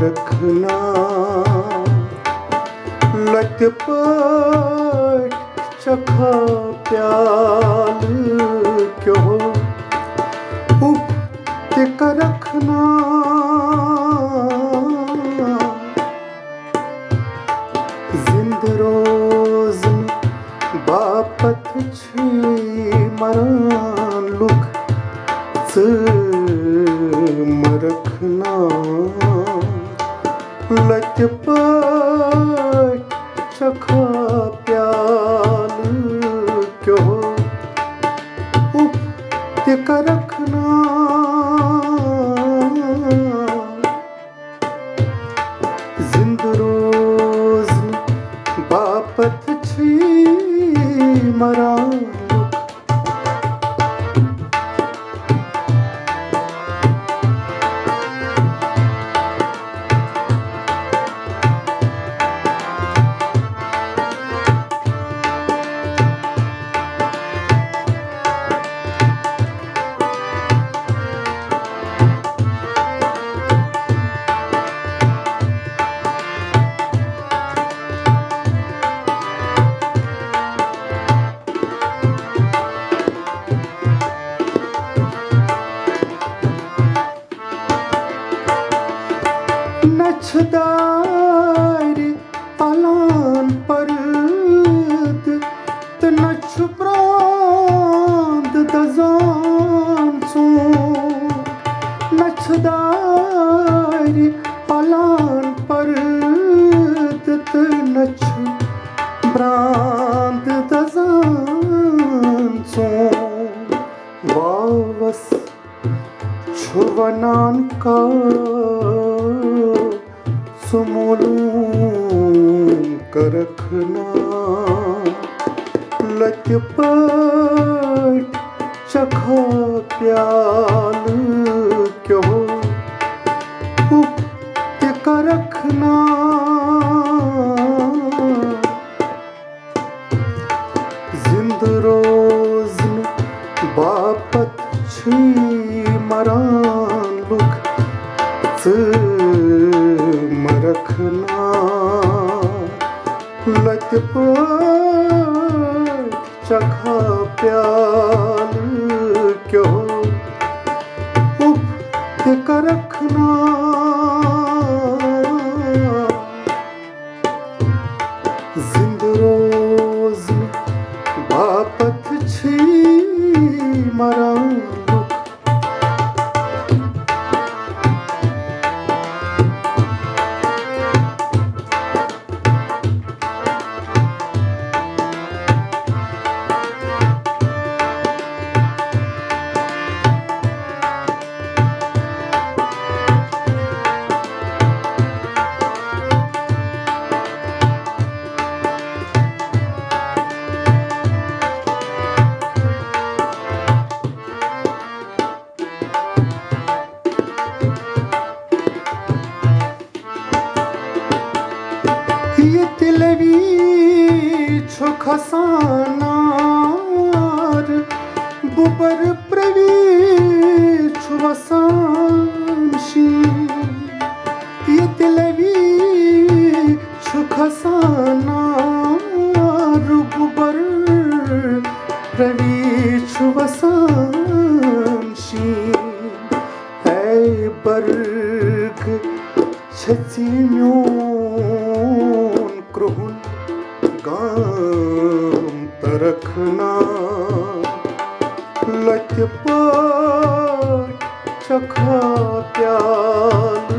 रखना लत पट चखा प्याल क्यों उपतिक रखना जिंद रोजन बापथ छी मरान लुख रखना लत पट चखा प्याल क्यों उपतिक रखना जिंद रोज बापथ छी मरान नछदार अलान परद नछ प्रांद दजान सो नछदार अलान परद नछ प्रांद दजान सो वावस छुवनान का सुमोलूं कर रखना लत पट चखा प्याल क्यों उपतिक रखना जिंद रोजन बापथ छी मरान लुख रखना लत पट चखा प्याल क्यों उपतिक रखना जिंद रोज बापथ छी मरान ये तिलवी छो खसानार बुबर प्रवी छो वसानशी ये तिलवी छो खसानार बुबर प्रवी छो वसानशी है बर्ग छचिम्यों क्रोहन गाम तरखना लत पट चखा प्याल